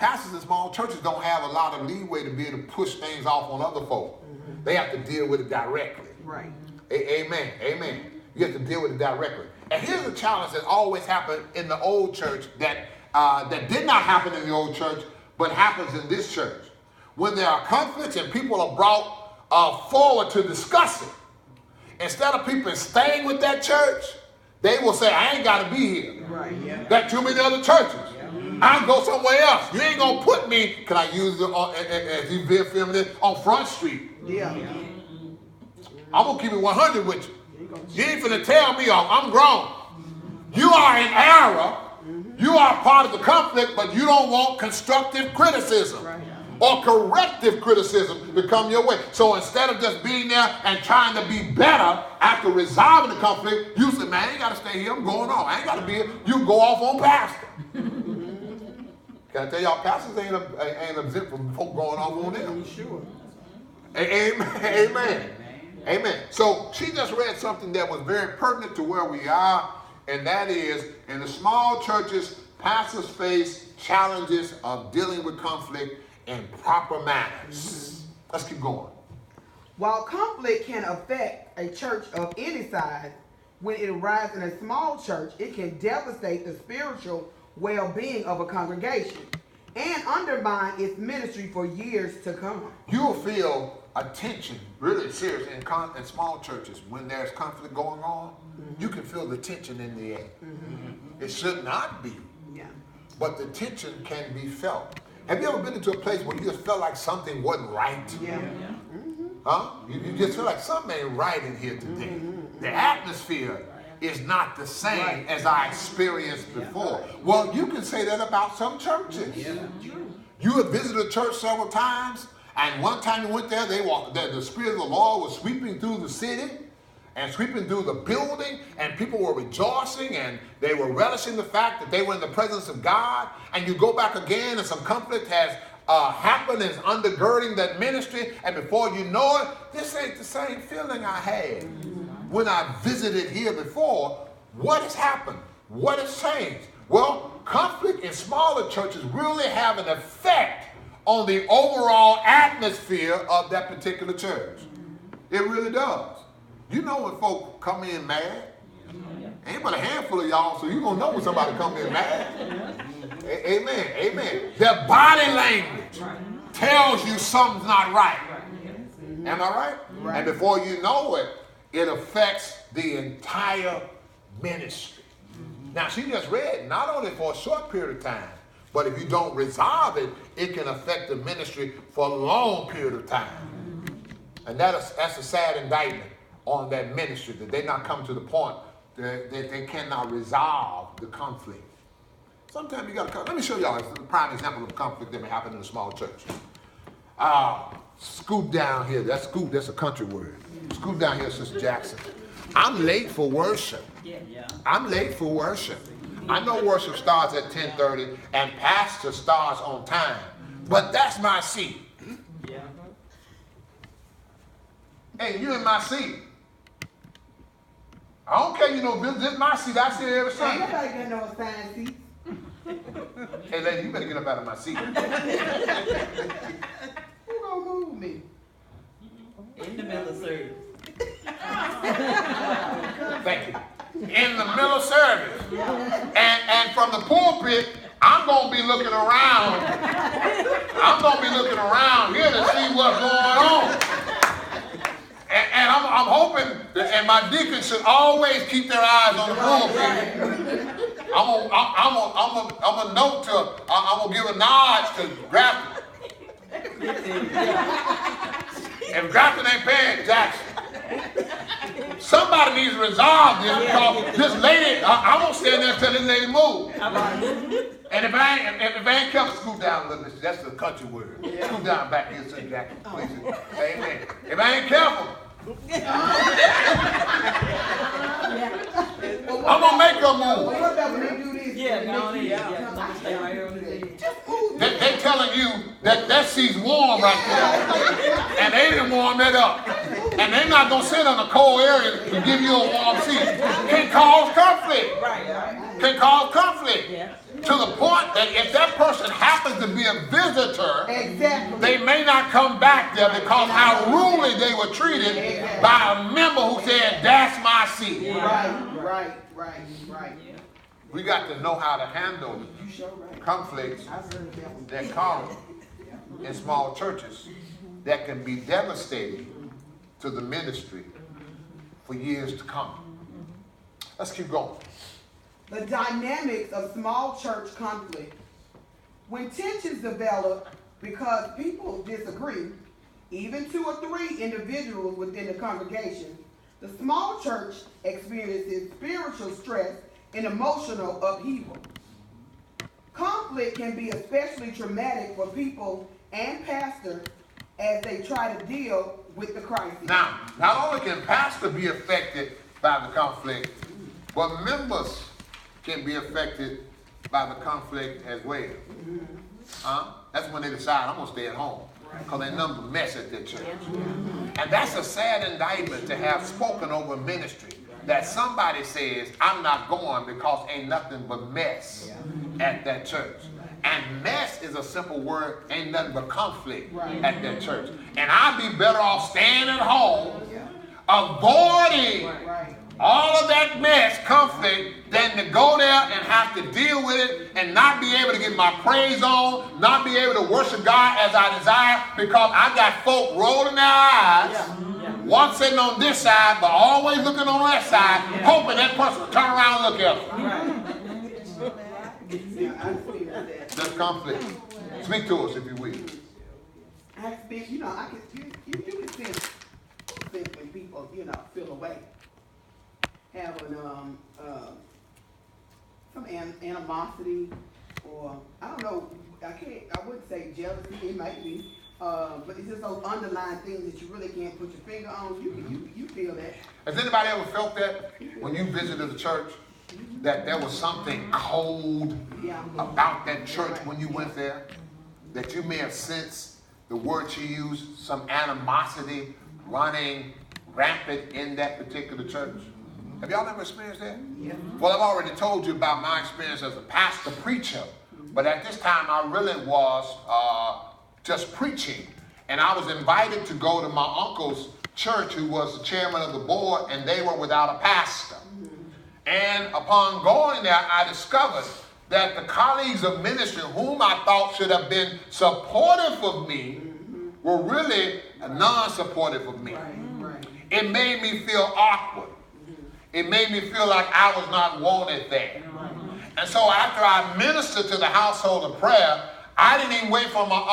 pastors in small churches don't have a lot of leeway to be able to push things off on other folk. They have to deal with it directly. Right. Amen. Amen. You have to deal with it directly. And here's a challenge that always happened in the old church that did not happen in the old church, but happens in this church. When there are conflicts and people are brought forward to discuss it, instead of people staying with that church, they will say, I ain't got to be here. Right. Yeah. There are too many other churches. I'll go somewhere else. You ain't going to put me, can I use it as you been filming this, on Front Street. Yeah. I'm going to keep it 100 with you. You ain't finna tell me I'm grown. You are in error. You are part of the conflict, but you don't want constructive criticism or corrective criticism to come your way. So instead of just being there and trying to be better after resolving the conflict, you say, man, I ain't got to stay here. I'm going on. I ain't got to be here. You go off on pastor. Can I tell y'all, pastors ain't exempt from folk going off on them. Sure. Amen. Amen. Amen. So she just read something that was very pertinent to where we are, and that is, in the small churches, pastors face challenges of dealing with conflict in proper manners. Let's keep going. While conflict can affect a church of any size, when it arises in a small church, it can devastate the spiritual well-being of a congregation and undermine its ministry for years to come. You'll feel a tension, really serious, in small churches when there's conflict going on. You can feel the tension in the air. It should not be, but the tension can be felt. Have you ever been into a place where you just felt like something wasn't right? Huh? You just feel like something ain't right in here today. The atmosphere is not the same as I experienced before. Well, you can say that about some churches. You have visited a church several times, and one time you went there, the Spirit of the Lord was sweeping through the city and sweeping through the building, and people were rejoicing, and they were relishing the fact that they were in the presence of God. And you go back again, and some conflict has happened, is undergirding that ministry, and before you know it, this ain't the same feeling I had when I visited here before. What has happened? What has changed? Well, conflict in smaller churches really have an effect on the overall atmosphere of that particular church. It really does. You know when folk come in mad? Ain't but a handful of y'all, so you're going to know when somebody come in mad. Amen. Amen. Their body language tells you something's not right. Am I right? And before you know it, it affects the entire ministry. Now, she just read not only for a short period of time, but if you don't resolve it, it can affect the ministry for a long period of time. And that's a sad indictment on that ministry, that they not come to the point that they cannot resolve the conflict. Sometimes you got to come. Let me show y'all a prime example of conflict that may happen in a small church. Scoot down here. That's a country word. Scoot down here, Sister Jackson. I'm late for worship. I'm late for worship. I know worship starts at 10:30 and pastor starts on time, but that's my seat. Hey, you in my seat. I don't care, this is my seat. I sit here every Sunday. Ain't nobody got no assigned seat. Hey, lady, you better get up out of my seat. Who gonna move me? In the middle of service. Thank you. In the middle of service. And from the pulpit, I'm going to be looking around. I'm going to be looking around here to see what's going on. And I'm hoping, and my deacons should always keep their eyes on the pulpit. I'm a note to, I'm going to give a nod to Grafton. If Grafton ain't paying, Jackson. Somebody needs to resolve this because this lady, I won't stand there until this lady moves. And if I ain't careful, scoot down a little bit. That's the country word. Scoot down back here, Sister Jackson, please. Amen. If I ain't careful, I'm going to make her move. What about when they do this? They telling you that seat's warm right there. And they didn't warm it up. And they're not going to sit in a cold area to give you a warm seat. Can cause conflict. Can cause conflict. To the point that if that person happens to be a visitor, Exactly. they may not come back there because how rudely they were treated by a member who said, that's my seat. Right. We got to know how to handle conflicts that come in small churches that can be devastating to the ministry for years to come. Let's keep going. The dynamics of small church conflict. When tensions develop because people disagree, even 2 or 3 individuals within the congregation, the small church experiences spiritual stress and emotional upheaval. Conflict can be especially traumatic for people and pastors as they try to deal with the crisis. Now, not only can pastors be affected by the conflict, but members can be affected by the conflict as well. That's when they decide, I'm going to stay at home because they know the mess at their church. And that's a sad indictment to have spoken over ministry, that somebody says, I'm not going because ain't nothing but mess at that church. And mess is a simple word, ain't nothing but conflict at that church. And I'd be better off staying at home, avoiding all of that mess, conflict, than to go there and have to deal with it and not be able to get my praise on, not be able to worship God as I desire, because I got folk rolling their eyes, one sitting on this side, but always looking on that side, hoping that person will turn around and look at them. That's conflict. Speak to us, if you will. I speak, you can sense when people, feel away. Having some animosity, or I don't know, I wouldn't say jealousy, it might be, but it's just those underlying things that you really can't put your finger on. You feel that. Has anybody ever felt that when you visited the church, that there was something cold about that church when you went there? That you may have sensed the word you used, some animosity running rampant in that particular church? Have y'all ever experienced that? Yeah. Well, I've already told you about my experience as a pastor preacher, but at this time I really was just preaching. And I was invited to go to my uncle's church, who was the chairman of the board, and they were without a pastor. And upon going there, I discovered that the colleagues of ministry, whom I thought should have been supportive of me, were really non-supportive of me. It made me feel awkward. It made me feel like I was not wanted there. And so after I ministered to the household of prayer, I didn't even wait for my